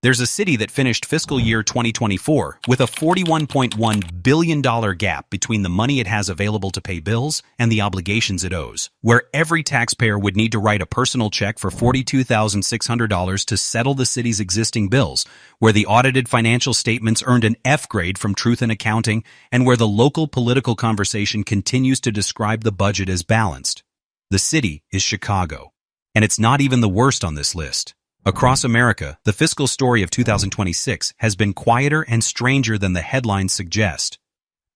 There's a city that finished fiscal year 2024 with a $41.1 billion gap between the money it has available to pay bills and the obligations it owes, where every taxpayer would need to write a personal check for $42,600 to settle the city's existing bills, where the audited financial statements earned an F grade from Truth in Accounting, and where the local political conversation continues to describe the budget as balanced. The city is Chicago. And it's not even the worst on this list. Across America, the fiscal story of 2026 has been quieter and stranger than the headlines suggest.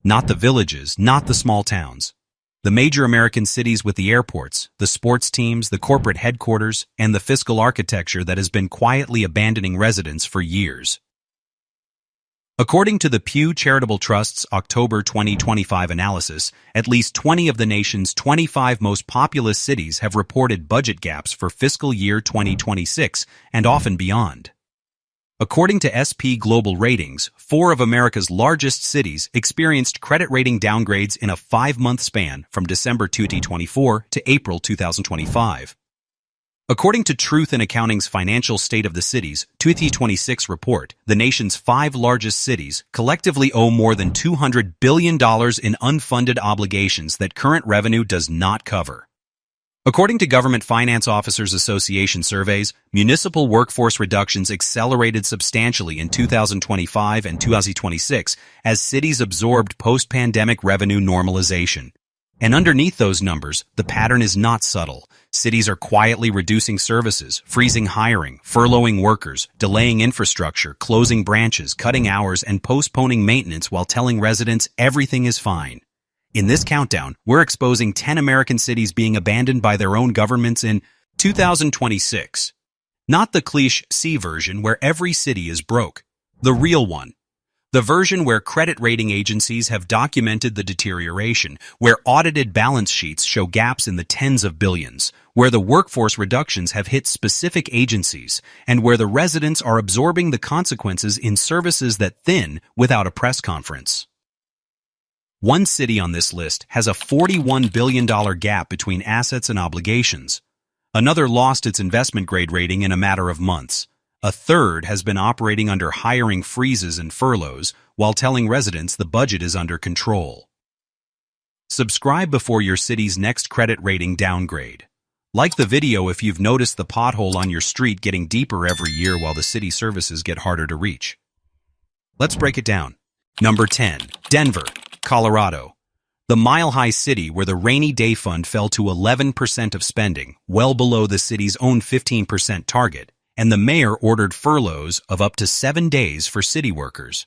Not the villages, not the small towns. The major American cities with the airports, the sports teams, the corporate headquarters, and the fiscal architecture that has been quietly abandoning residents for years. According to the Pew Charitable Trust's October 2025 analysis, at least 20 of the nation's 25 most populous cities have reported budget gaps for fiscal year 2026 and often beyond. According to SP Global Ratings, 4 of America's largest cities experienced credit rating downgrades in a 5-month span from December 2024 to April 2025. According to Truth in Accounting's Financial State of the Cities 2026 report, the nation's 5 largest cities collectively owe more than $200 billion in unfunded obligations that current revenue does not cover. According to Government Finance Officers Association surveys, municipal workforce reductions accelerated substantially in 2025 and 2026 as cities absorbed post-pandemic revenue normalization. And underneath those numbers, the pattern is not subtle. Cities are quietly reducing services, freezing hiring, furloughing workers, delaying infrastructure, closing branches, cutting hours, and postponing maintenance while telling residents everything is fine. In this countdown, we're exposing 10 American cities being abandoned by their own governments in 2026. Not the cliché version where every city is broke. The real one. The version where credit rating agencies have documented the deterioration, where audited balance sheets show gaps in the tens of billions, where the workforce reductions have hit specific agencies, and where the residents are absorbing the consequences in services that thin without a press conference. One city on this list has a $41 billion gap between assets and obligations. Another lost its investment grade rating in a matter of months. A third has been operating under hiring freezes and furloughs while telling residents the budget is under control. Subscribe before your city's next credit rating downgrade. Like the video if you've noticed the pothole on your street getting deeper every year while the city services get harder to reach. Let's break it down. Number 10. Denver, Colorado. The mile-high city where the rainy day fund fell to 11% of spending, well below the city's own 15% target, and the mayor ordered furloughs of up to 7 days for city workers.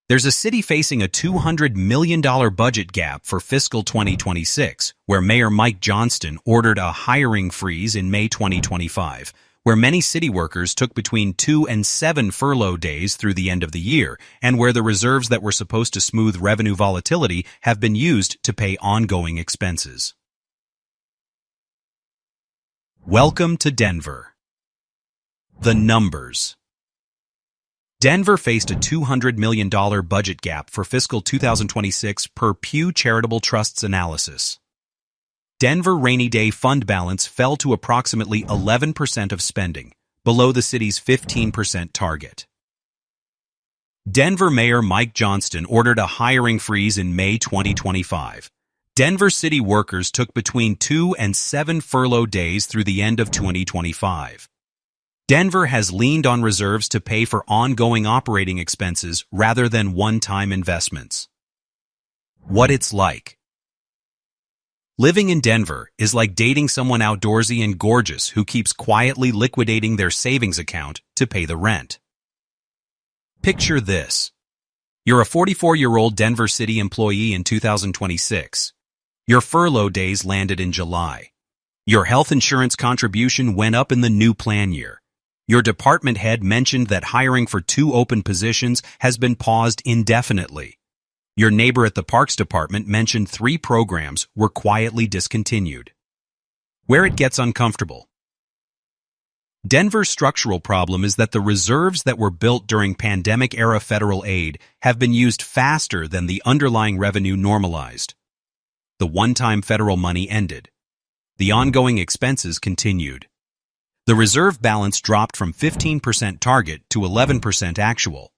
There's a city facing a $200 million budget gap for fiscal 2026, where Mayor Mike Johnston ordered a hiring freeze in May 2025, where many city workers took between 2 and 7 furlough days through the end of the year, and where the reserves that were supposed to smooth revenue volatility have been used to pay ongoing expenses. Welcome to Denver. The numbers. Denver faced a $200 million budget gap for fiscal 2026 per Pew Charitable Trust's analysis. Denver rainy day fund balance fell to approximately 11% of spending, below the city's 15% target. Denver Mayor Mike Johnston ordered a hiring freeze in May 2025. Denver city workers took between 2 and 7 furlough days through the end of 2025. Denver has leaned on reserves to pay for ongoing operating expenses rather than one-time investments. What it's like. Living in Denver is like dating someone outdoorsy and gorgeous who keeps quietly liquidating their savings account to pay the rent. Picture this. You're a 44-year-old Denver city employee in 2026. Your furlough days landed in July. Your health insurance contribution went up in the new plan year. Your department head mentioned that hiring for 2 open positions has been paused indefinitely. Your neighbor at the Parks Department mentioned 3 programs were quietly discontinued. Where it gets uncomfortable. Denver's structural problem is that the reserves that were built during pandemic-era federal aid have been used faster than the underlying revenue normalized. The one-time federal money ended. The ongoing expenses continued. The reserve balance dropped from 15% target to 11% actual.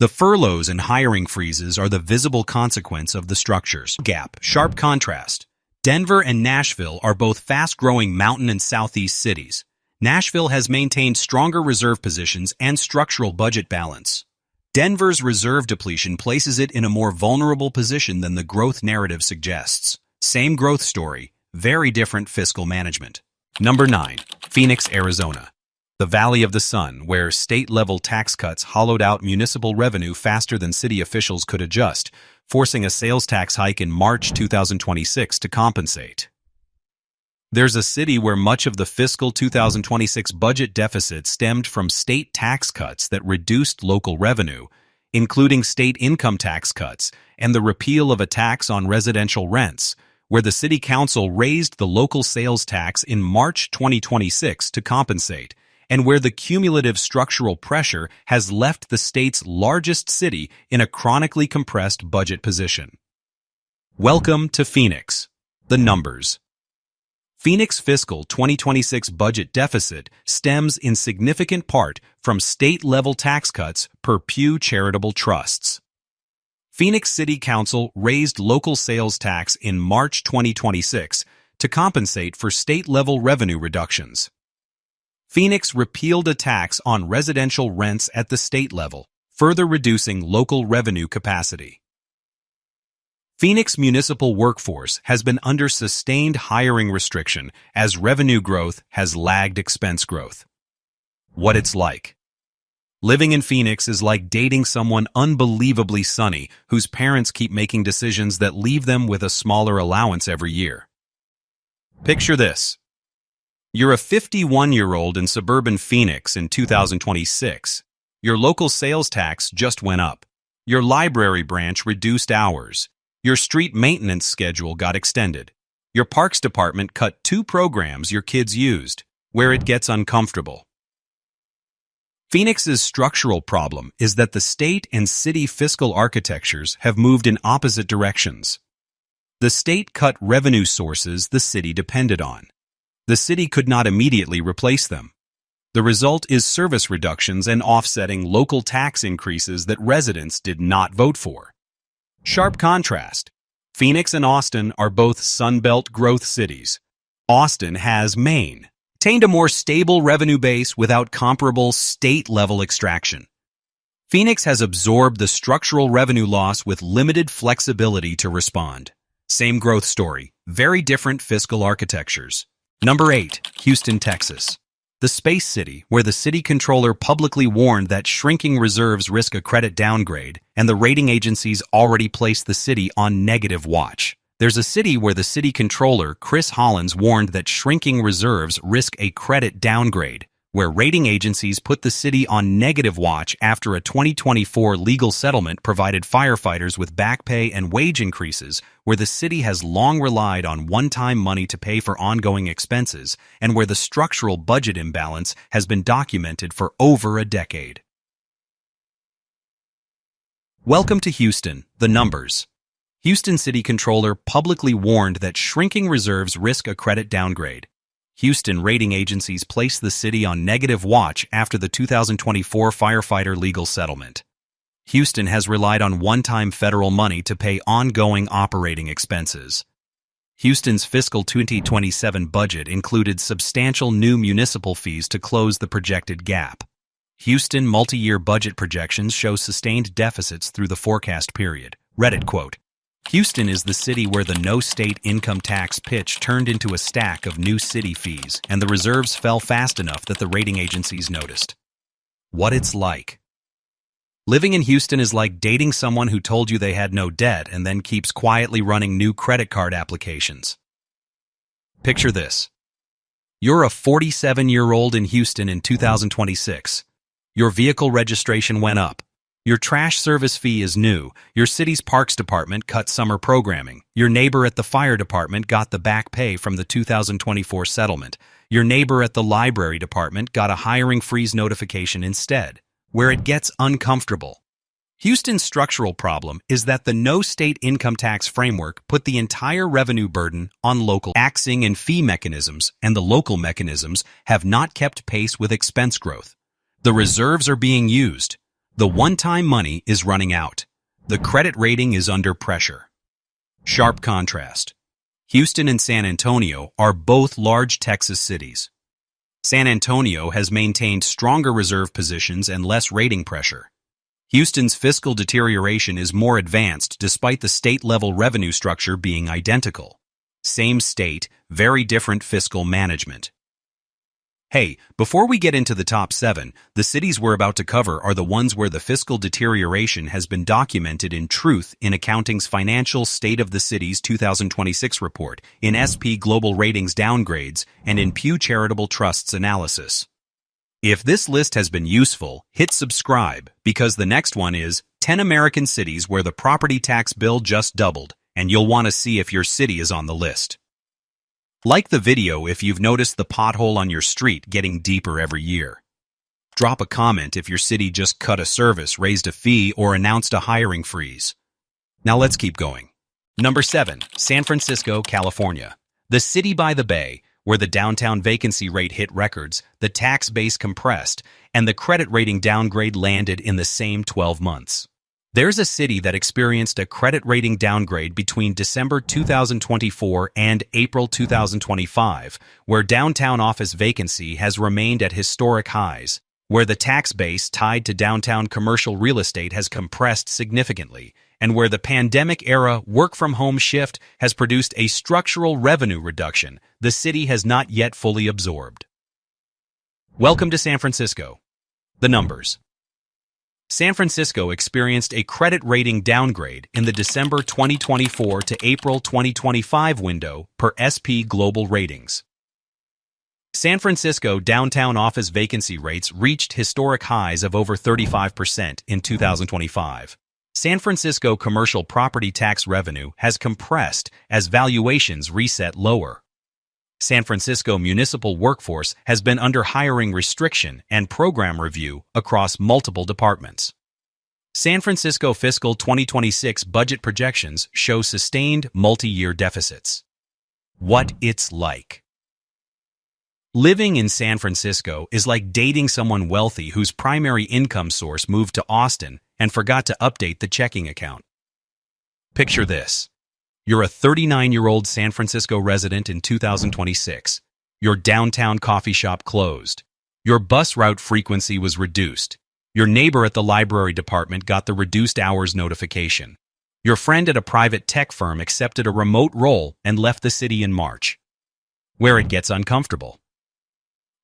The furloughs and hiring freezes are the visible consequence of the structures. Gap, sharp contrast. Denver and Nashville are both fast-growing mountain and southeast cities. Nashville has maintained stronger reserve positions and structural budget balance. Denver's reserve depletion places it in a more vulnerable position than the growth narrative suggests. Same growth story, very different fiscal management. Number 9. Phoenix, Arizona. The Valley of the Sun, where state-level tax cuts hollowed out municipal revenue faster than city officials could adjust, forcing a sales tax hike in March 2026 to compensate. There's a city where much of the fiscal 2026 budget deficit stemmed from state tax cuts that reduced local revenue, including state income tax cuts and the repeal of a tax on residential rents, where the city council raised the local sales tax in March 2026 to compensate, and where the cumulative structural pressure has left the state's largest city in a chronically compressed budget position. Welcome to Phoenix. The numbers. Phoenix fiscal 2026 budget deficit stems in significant part from state-level tax cuts per Pew Charitable Trusts. Phoenix City Council raised local sales tax in March 2026 to compensate for state-level revenue reductions. Phoenix repealed a tax on residential rents at the state level, further reducing local revenue capacity. Phoenix municipal workforce has been under sustained hiring restriction as revenue growth has lagged expense growth. What it's like. Living in Phoenix is like dating someone unbelievably sunny whose parents keep making decisions that leave them with a smaller allowance every year. Picture this. You're a 51-year-old in suburban Phoenix in 2026. Your local sales tax just went up. Your library branch reduced hours. Your street maintenance schedule got extended. Your parks department cut 2 programs your kids used. Where it gets uncomfortable. Phoenix's structural problem is that the state and city fiscal architectures have moved in opposite directions. The state cut revenue sources the city depended on. The city could not immediately replace them. The result is service reductions and offsetting local tax increases that residents did not vote for. Sharp contrast. Phoenix and Austin are both Sunbelt growth cities. Austin has maintained a more stable revenue base without comparable state-level extraction. Phoenix has absorbed the structural revenue loss with limited flexibility to respond. Same growth story, very different fiscal architectures. Number 8. Houston, Texas. The space city, where the city controller publicly warned that shrinking reserves risk a credit downgrade, and the rating agencies already placed the city on negative watch. There's a city where the city controller, Chris Hollins, warned that shrinking reserves risk a credit downgrade, where rating agencies put the city on negative watch after a 2024 legal settlement provided firefighters with back pay and wage increases, where the city has long relied on one-time money to pay for ongoing expenses, and where the structural budget imbalance has been documented for over a decade. Welcome to Houston, the numbers. Houston City Controller publicly warned that shrinking reserves risk a credit downgrade. Houston rating agencies placed the city on negative watch after the 2024 firefighter legal settlement. Houston has relied on one-time federal money to pay ongoing operating expenses. Houston's fiscal 2027 budget included substantial new municipal fees to close the projected gap. Houston multi-year budget projections show sustained deficits through the forecast period. Reddit quote, Houston is the city where the no state income tax pitch turned into a stack of new city fees, and the reserves fell fast enough that the rating agencies noticed. What it's like. Living in Houston is like dating someone who told you they had no debt and then keeps quietly running new credit card applications. Picture this. You're a 47-year-old in Houston in 2026. Your vehicle registration went up. Your trash service fee is new. Your city's parks department cut summer programming. Your neighbor at the fire department got the back pay from the 2024 settlement. Your neighbor at the library department got a hiring freeze notification instead. Where it gets uncomfortable. Houston's structural problem is that the no-state income tax framework put the entire revenue burden on local taxing and fee mechanisms, and the local mechanisms have not kept pace with expense growth. The reserves are being used. The one-time money is running out. The credit rating is under pressure. Sharp contrast. Houston and San Antonio are both large Texas cities. San Antonio has maintained stronger reserve positions and less rating pressure. Houston's fiscal deterioration is more advanced despite the state-level revenue structure being identical. Same state, very different fiscal management. Hey, before we get into the top 7, the cities we're about to cover are the ones where the fiscal deterioration has been documented in Truth in Accounting's Financial State of the Cities 2026 report, in SP Global Ratings downgrades, and in Pew Charitable Trust's analysis. If this list has been useful, hit subscribe, because the next one is 10 American cities where the property tax bill just doubled, and you'll want to see if your city is on the list. Like the video if you've noticed the pothole on your street getting deeper every year. Drop a comment if your city just cut a service, raised a fee, or announced a hiring freeze. Now let's keep going. Number 7, San Francisco, California. The city by the bay, where the downtown vacancy rate hit records, the tax base compressed, and the credit rating downgrade landed in the same 12 months. There's a city that experienced a credit rating downgrade between December 2024 and April 2025, where downtown office vacancy has remained at historic highs, where the tax base tied to downtown commercial real estate has compressed significantly, and where the pandemic-era work-from-home shift has produced a structural revenue reduction the city has not yet fully absorbed. Welcome to San Francisco. The numbers. San Francisco experienced a credit rating downgrade in the December 2024 to April 2025 window per SP Global Ratings. San Francisco downtown office vacancy rates reached historic highs of over 35% in 2025. San Francisco commercial property tax revenue has compressed as valuations reset lower. San Francisco municipal workforce has been under hiring restriction and program review across multiple departments. San Francisco fiscal 2026 budget projections show sustained multi-year deficits. What it's like. Living in San Francisco is like dating someone wealthy whose primary income source moved to Austin and forgot to update the checking account. Picture this. You're a 39-year-old San Francisco resident in 2026. Your downtown coffee shop closed. Your bus route frequency was reduced. Your neighbor at the library department got the reduced hours notification. Your friend at a private tech firm accepted a remote role and left the city in March. Where it gets uncomfortable.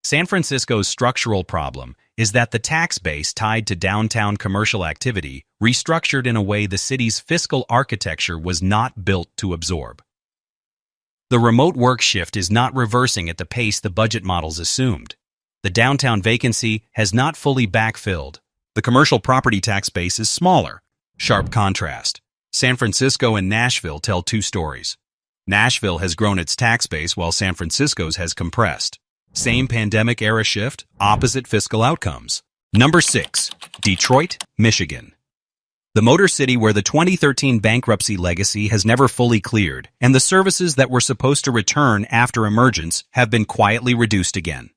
San Francisco's structural problem is that the tax base tied to downtown commercial activity restructured in a way the city's fiscal architecture was not built to absorb. The remote work shift is not reversing at the pace the budget models assumed. The downtown vacancy has not fully backfilled. The commercial property tax base is smaller. Sharp contrast. San Francisco and Nashville tell two stories. Nashville has grown its tax base while San Francisco's has compressed. Same pandemic-era shift, opposite fiscal outcomes. Number 6, Detroit, Michigan. The motor city where the 2013 bankruptcy legacy has never fully cleared, and the services that were supposed to return after emergence have been quietly reduced again.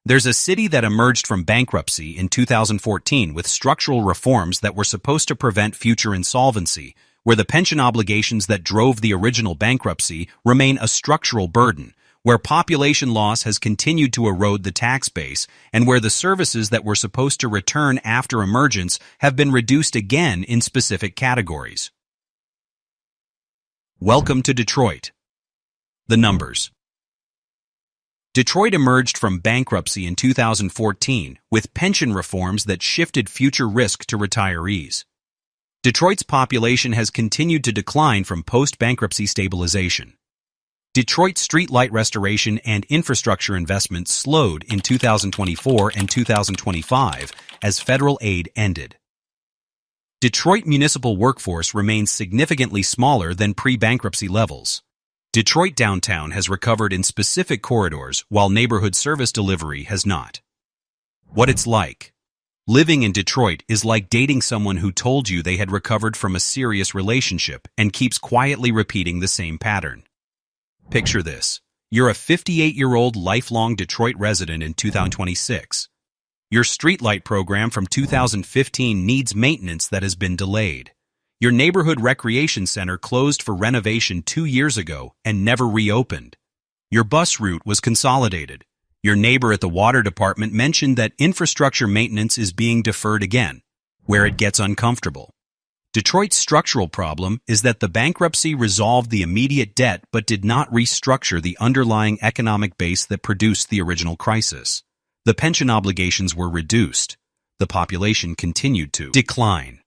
There's a city that emerged from bankruptcy in 2014 with structural reforms that were supposed to prevent future insolvency, where the pension obligations that drove the original bankruptcy remain a structural burden, where population loss has continued to erode the tax base, and where the services that were supposed to return after emergence have been reduced again in specific categories. Welcome to Detroit. The numbers. Detroit emerged from bankruptcy in 2014 with pension reforms that shifted future risk to retirees. Detroit's population has continued to decline from post-bankruptcy stabilization. Detroit streetlight restoration and infrastructure investments slowed in 2024 and 2025 as federal aid ended. Detroit municipal workforce remains significantly smaller than pre-bankruptcy levels. Detroit downtown has recovered in specific corridors while neighborhood service delivery has not. What it's like. Living in Detroit is like dating someone who told you they had recovered from a serious relationship and keeps quietly repeating the same pattern. Picture this. You're a 58-year-old lifelong Detroit resident in 2026. Your streetlight program from 2015 needs maintenance that has been delayed. Your neighborhood recreation center closed for renovation 2 years ago and never reopened. Your bus route was consolidated. Your neighbor at the water department mentioned that infrastructure maintenance is being deferred again, where it gets uncomfortable. Detroit's structural problem is that the bankruptcy resolved the immediate debt but did not restructure the underlying economic base that produced the original crisis. The pension obligations were reduced. The population continued to decline.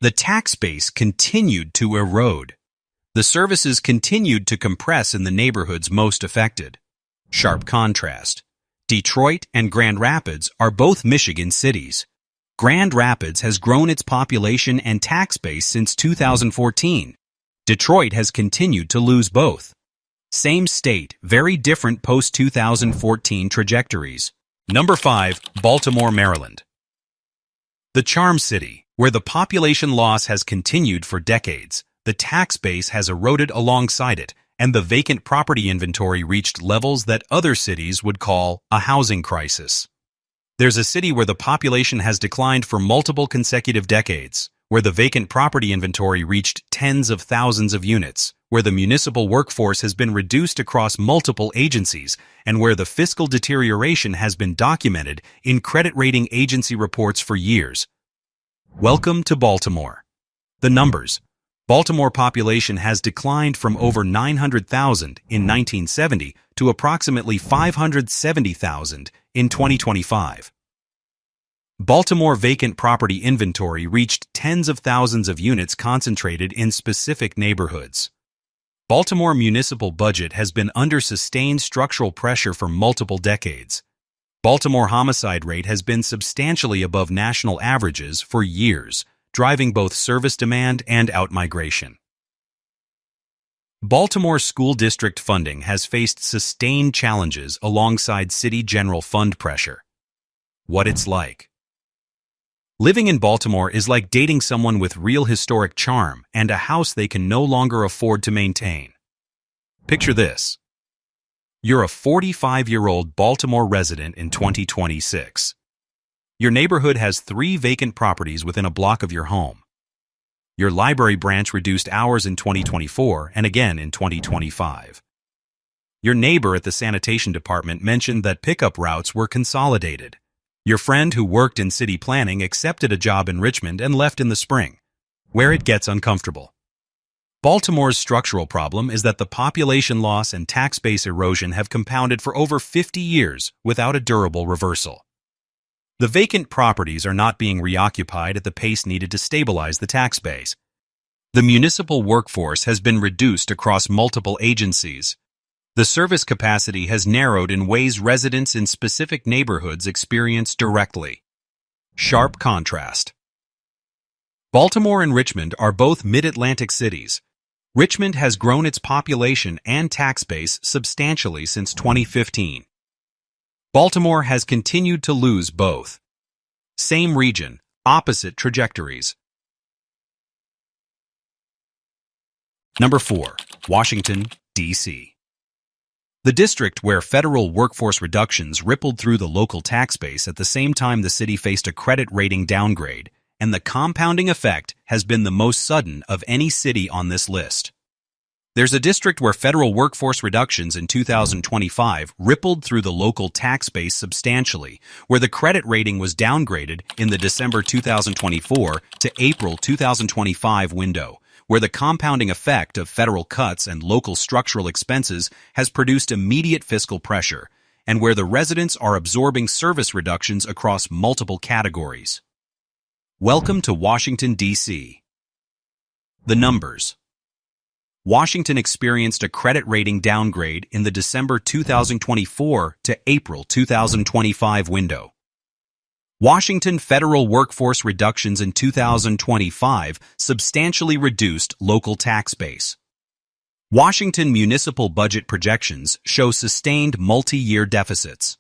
The tax base continued to erode. The services continued to compress in the neighborhoods most affected. Sharp contrast. Detroit and Grand Rapids are both Michigan cities. Grand Rapids has grown its population and tax base since 2014. Detroit has continued to lose both. Same state, very different post-2014 trajectories. Number 5, Baltimore, Maryland. The Charm City, where the population loss has continued for decades, the tax base has eroded alongside it, and the vacant property inventory reached levels that other cities would call a housing crisis. There's a city where the population has declined for multiple consecutive decades, where the vacant property inventory reached tens of thousands of units, where the municipal workforce has been reduced across multiple agencies, and where the fiscal deterioration has been documented in credit rating agency reports for years. Welcome to Baltimore. The numbers. Baltimore population has declined from over 900,000 in 1970 to approximately 570,000 in 2025. Baltimore vacant property inventory reached tens of thousands of units concentrated in specific neighborhoods. Baltimore municipal budget has been under sustained structural pressure for multiple decades. Baltimore homicide rate has been substantially above national averages for years, driving both service demand and outmigration. Baltimore school district funding has faced sustained challenges alongside city general fund pressure. What it's like. Living in Baltimore is like dating someone with real historic charm and a house they can no longer afford to maintain. Picture this. You're a 45-year-old Baltimore resident in 2026. Your neighborhood has 3 vacant properties within a block of your home. Your library branch reduced hours in 2024 and again in 2025. Your neighbor at the sanitation department mentioned that pickup routes were consolidated. Your friend who worked in city planning accepted a job in Richmond and left in the spring, where it gets uncomfortable. Baltimore's structural problem is that the population loss and tax base erosion have compounded for over 50 years without a durable reversal. The vacant properties are not being reoccupied at the pace needed to stabilize the tax base. The municipal workforce has been reduced across multiple agencies. The service capacity has narrowed in ways residents in specific neighborhoods experience directly. Sharp contrast. Baltimore and Richmond are both mid-Atlantic cities. Richmond has grown its population and tax base substantially since 2015. Baltimore has continued to lose both. Same region, opposite trajectories. Number 4, Washington, D.C. The district where federal workforce reductions rippled through the local tax base at the same time the city faced a credit rating downgrade, and the compounding effect has been the most sudden of any city on this list. There's a district where federal workforce reductions in 2025 rippled through the local tax base substantially, where the credit rating was downgraded in the December 2024 to April 2025 window, where the compounding effect of federal cuts and local structural expenses has produced immediate fiscal pressure, and where the residents are absorbing service reductions across multiple categories. Welcome to Washington, D.C. The numbers. Washington experienced a credit rating downgrade in the December 2024 to April 2025 window. Washington federal workforce reductions in 2025 substantially reduced local tax base. Washington municipal budget projections show sustained multi-year deficits.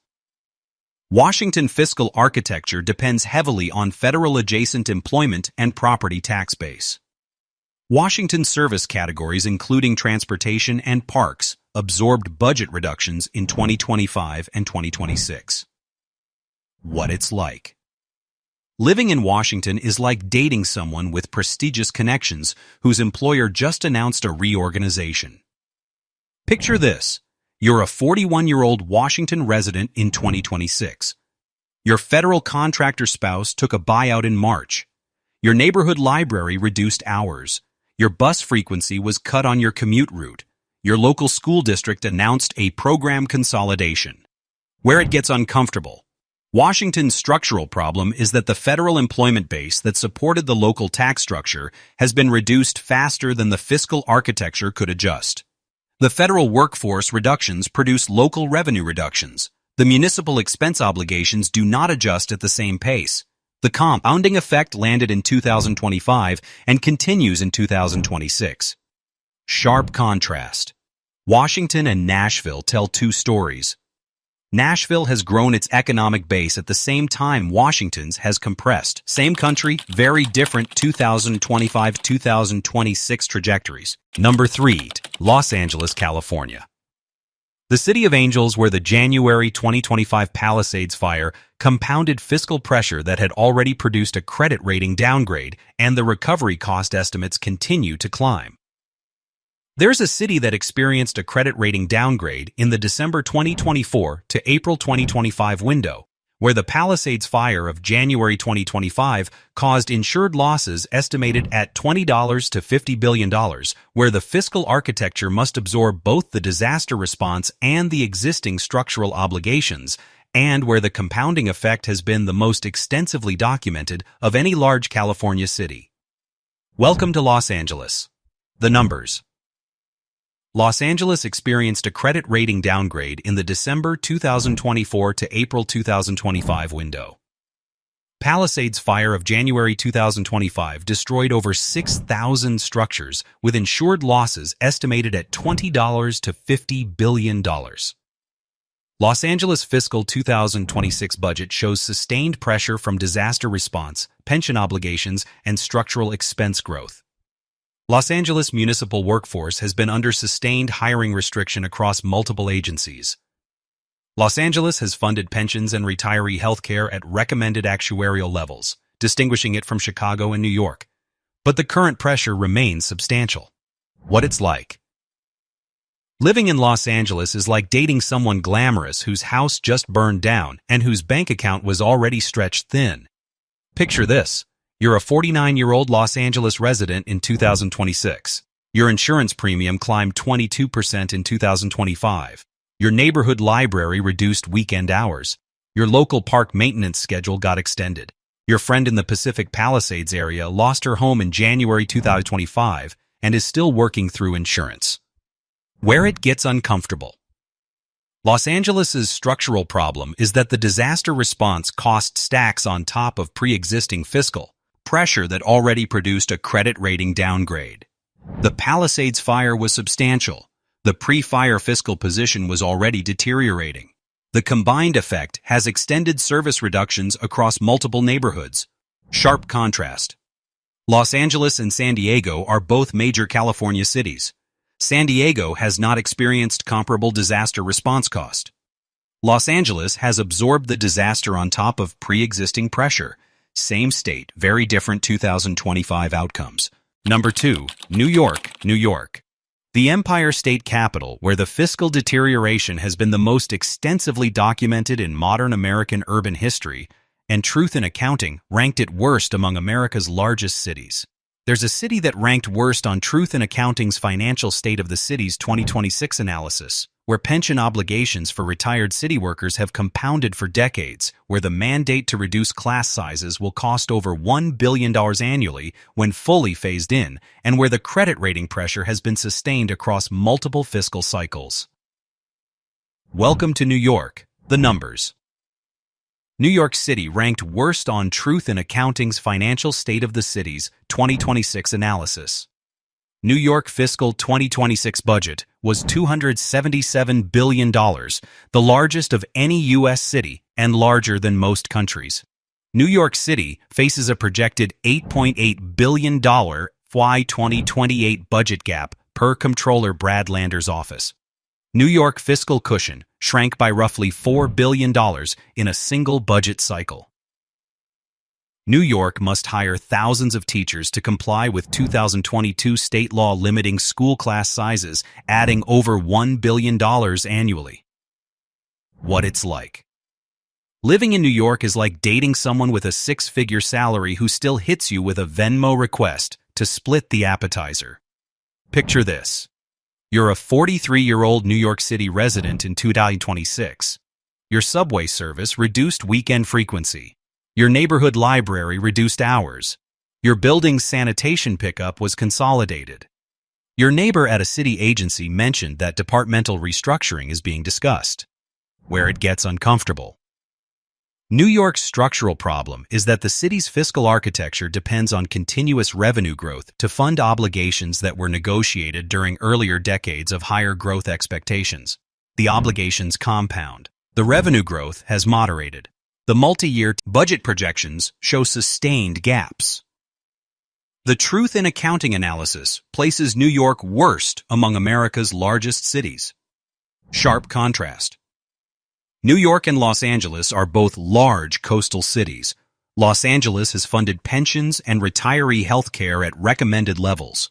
Washington fiscal architecture depends heavily on federal-adjacent employment and property tax base. Washington service categories, including transportation and parks, absorbed budget reductions in 2025 and 2026. What it's like. Living in Washington is like dating someone with prestigious connections whose employer just announced a reorganization. Picture this. You're a 41-year-old Washington resident in 2026. Your federal contractor spouse took a buyout in March. Your neighborhood library reduced hours. Your bus frequency was cut on your commute route. Your local school district announced a program consolidation. Where it gets uncomfortable. Washington's structural problem is that the federal employment base that supported the local tax structure has been reduced faster than the fiscal architecture could adjust. The federal workforce reductions produce local revenue reductions. The municipal expense obligations do not adjust at the same pace. The compounding effect landed in 2025 and continues in 2026. Sharp contrast. Washington and Nashville tell two stories. Nashville has grown its economic base at the same time Washington's has compressed. Same country, very different 2025-2026 trajectories. Number 3. Los Angeles, California. The City of Angels, where the January 2025 Palisades fire compounded fiscal pressure that had already produced a credit rating downgrade, and the recovery cost estimates continue to climb. There's a city that experienced a credit rating downgrade in the December 2024 to April 2025 window, where the Palisades fire of January 2025 caused insured losses estimated at $20 to $50 billion, where the fiscal architecture must absorb both the disaster response and the existing structural obligations, and where the compounding effect has been the most extensively documented of any large California city. Welcome to Los Angeles. The numbers. Los Angeles experienced a credit rating downgrade in the December 2024 to April 2025 window. Palisades fire of January 2025 destroyed over 6,000 structures with insured losses estimated at $20 to $50 billion. Los Angeles fiscal 2026 budget shows sustained pressure from disaster response, pension obligations, and structural expense growth. Los Angeles municipal workforce has been under sustained hiring restriction across multiple agencies. Los Angeles has funded pensions and retiree health care at recommended actuarial levels, distinguishing it from Chicago and New York. But the current pressure remains substantial. What it's like. Living in Los Angeles is like dating someone glamorous whose house just burned down and whose bank account was already stretched thin. Picture this. You're a 49-year-old Los Angeles resident in 2026. Your insurance premium climbed 22% in 2025. Your neighborhood library reduced weekend hours. Your local park maintenance schedule got extended. Your friend in the Pacific Palisades area lost her home in January 2025 and is still working through insurance. Where it gets uncomfortable. Los Angeles's structural problem is that the disaster response cost stacks on top of pre-existing fiscal pressure that already produced a credit rating downgrade. The Palisades fire was substantial. The pre-fire fiscal position was already deteriorating. The combined effect has extended service reductions across multiple neighborhoods. Sharp contrast. Los Angeles and San Diego are both major California cities. San Diego has not experienced comparable disaster response cost. Los Angeles has absorbed the disaster on top of pre-existing pressure. Same state, very different 2025 outcomes. Number 2, New York, New York. The Empire State Capital, where the fiscal deterioration has been the most extensively documented in modern American urban history, and Truth in Accounting ranked it worst among America's largest cities. There's a city that ranked worst on Truth in Accounting's Financial State of the City's 2026 analysis, where pension obligations for retired city workers have compounded for decades, where the mandate to reduce class sizes will cost over $1 billion annually when fully phased in, and where the credit rating pressure has been sustained across multiple fiscal cycles. Welcome to New York. The numbers. New York City ranked worst on Truth in Accounting's Financial State of the City's 2026 analysis. New York fiscal 2026 budget was $277 billion, the largest of any U.S. city, and larger than most countries. New York City faces a projected $8.8 billion FY 2028 budget gap per Comptroller Brad Lander's office. New York fiscal cushion shrank by roughly $4 billion in a single budget cycle. New York must hire thousands of teachers to comply with 2022 state law limiting school class sizes, adding over $1 billion annually. What it's like. Living in New York is like dating someone with a six-figure salary who still hits you with a Venmo request to split the appetizer. Picture this. You're a 43-year-old New York City resident in 2026. Your subway service reduced weekend frequency. Your neighborhood library reduced hours. Your building's sanitation pickup was consolidated. Your neighbor at a city agency mentioned that departmental restructuring is being discussed. Where it gets uncomfortable. New York's structural problem is that the city's fiscal architecture depends on continuous revenue growth to fund obligations that were negotiated during earlier decades of higher growth expectations. The obligations compound. The revenue growth has moderated. The multi-year budget projections show sustained gaps. The Truth in Accounting analysis places New York worst among America's largest cities. Sharp contrast. New York and Los Angeles are both large coastal cities. Los Angeles has funded pensions and retiree health care at recommended levels.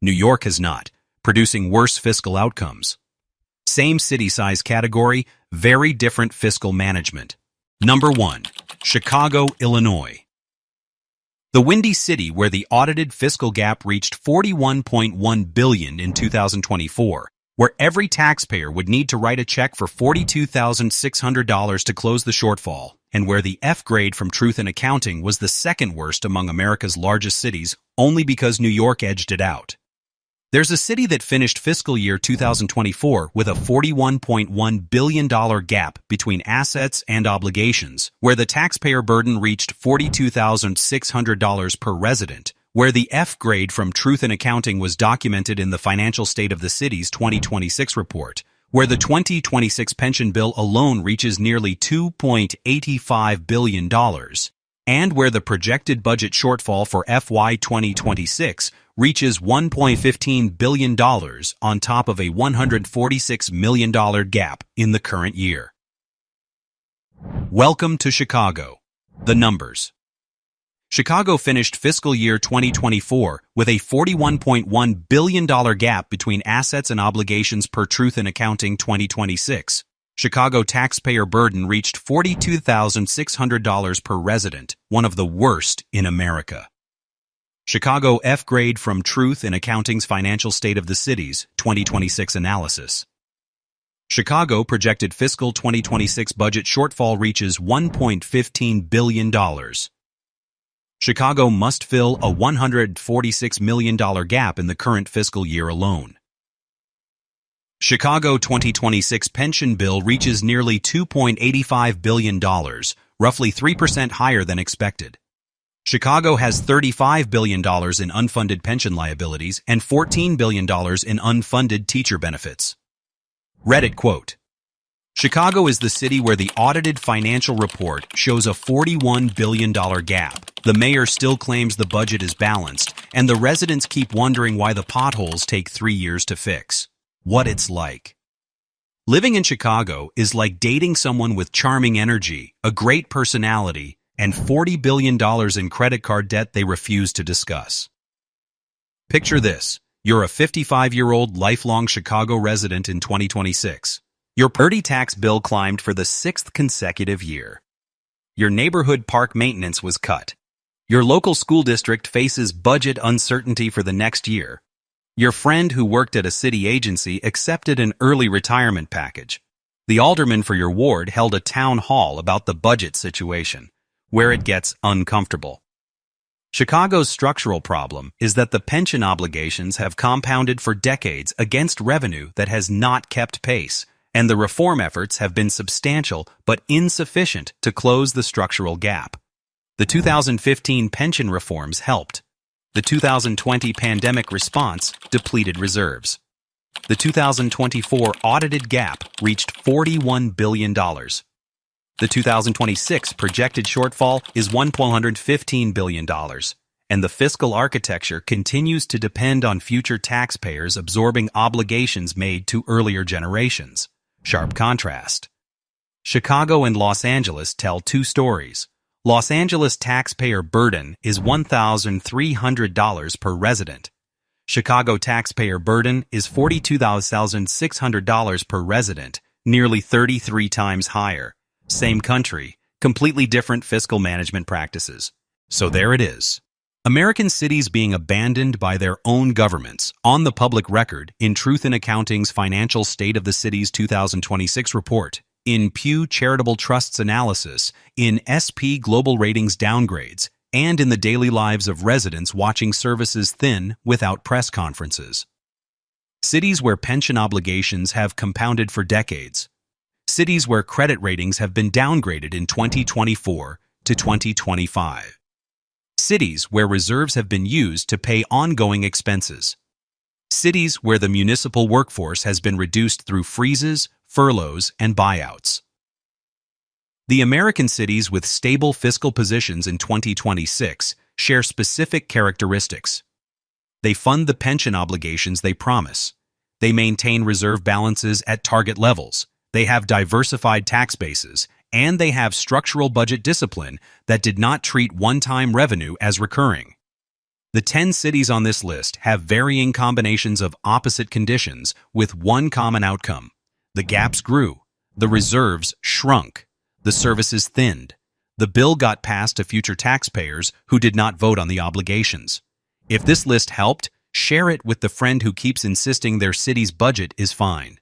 New York has not, producing worse fiscal outcomes. Same city size category, very different fiscal management. Number 1. Chicago, Illinois. The Windy City, where the audited fiscal gap reached $41.1 billion in 2024, where every taxpayer would need to write a check for $42,600 to close the shortfall, and where the F grade from Truth in Accounting was the second worst among America's largest cities, only because New York edged it out. There's a city that finished fiscal year 2024 with a $41.1 billion gap between assets and obligations, where the taxpayer burden reached $42,600 per resident, where the F grade from Truth in Accounting was documented in the Financial State of the City's 2026 report, where the 2026 pension bill alone reaches nearly $2.85 billion, and where the projected budget shortfall for FY 2026 reaches $1.15 billion on top of a $146 million gap in the current year. Welcome to Chicago. The numbers. Chicago finished fiscal year 2024 with a $41.1 billion gap between assets and obligations per Truth in Accounting 2026. Chicago taxpayer burden reached $42,600 per resident, one of the worst in America. Chicago F grade from Truth in Accounting's Financial State of the City's 2026 analysis. Chicago projected fiscal 2026 budget shortfall reaches $1.15 billion. Chicago must fill a $146 million gap in the current fiscal year alone. Chicago 2026 pension bill reaches nearly $2.85 billion, roughly 3% higher than expected. Chicago has $35 billion in unfunded pension liabilities and $14 billion in unfunded teacher benefits. Reddit quote, Chicago is the city where the audited financial report shows a $41 billion gap. The mayor still claims the budget is balanced, and the residents keep wondering why the potholes take 3 years to fix. What it's like. Living in Chicago is like dating someone with charming energy, a great personality, and $40 billion in credit card debt they refuse to discuss. Picture this. You're a 55-year-old lifelong Chicago resident in 2026. Your property tax bill climbed for the 6th consecutive year. Your neighborhood park maintenance was cut. Your local school district faces budget uncertainty for the next year. Your friend who worked at a city agency accepted an early retirement package. The alderman for your ward held a town hall about the budget situation, where it gets uncomfortable. Chicago's structural problem is that the pension obligations have compounded for decades against revenue that has not kept pace, and the reform efforts have been substantial but insufficient to close the structural gap. The 2015 pension reforms helped. The 2020 pandemic response depleted reserves. The 2024 audited gap reached $41 billion. The 2026 projected shortfall is $1.15 billion, and the fiscal architecture continues to depend on future taxpayers absorbing obligations made to earlier generations. Sharp contrast. Chicago and Los Angeles tell two stories. Los Angeles taxpayer burden is $1,300 per resident. Chicago taxpayer burden is $42,600 per resident, nearly 33 times higher. Same country, completely different fiscal management practices. So there it is. American cities being abandoned by their own governments, on the public record in Truth in Accounting's Financial State of the Cities 2026 report, in Pew Charitable Trust's analysis, in SP Global Ratings downgrades, and in the daily lives of residents watching services thin without press conferences. Cities where pension obligations have compounded for decades. Cities where credit ratings have been downgraded in 2024 to 2025. Cities where reserves have been used to pay ongoing expenses. Cities where the municipal workforce has been reduced through freezes, furloughs, and buyouts. The American cities with stable fiscal positions in 2026 share specific characteristics. They fund the pension obligations they promise. They maintain reserve balances at target levels. They have diversified tax bases, and they have structural budget discipline that did not treat one-time revenue as recurring. The 10 cities on this list have varying combinations of opposite conditions with one common outcome. The gaps grew, the reserves shrunk, the services thinned. The bill got passed to future taxpayers who did not vote on the obligations. If this list helped, share it with the friend who keeps insisting their city's budget is fine.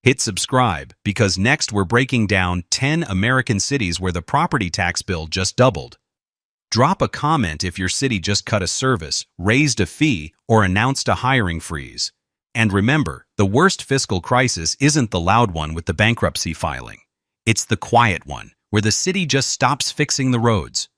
Hit subscribe because next we're breaking down 10 American cities where the property tax bill just doubled. Drop a comment if your city just cut a service, raised a fee, or announced a hiring freeze. And remember, the worst fiscal crisis isn't the loud one with the bankruptcy filing. It's the quiet one, where the city just stops fixing the roads,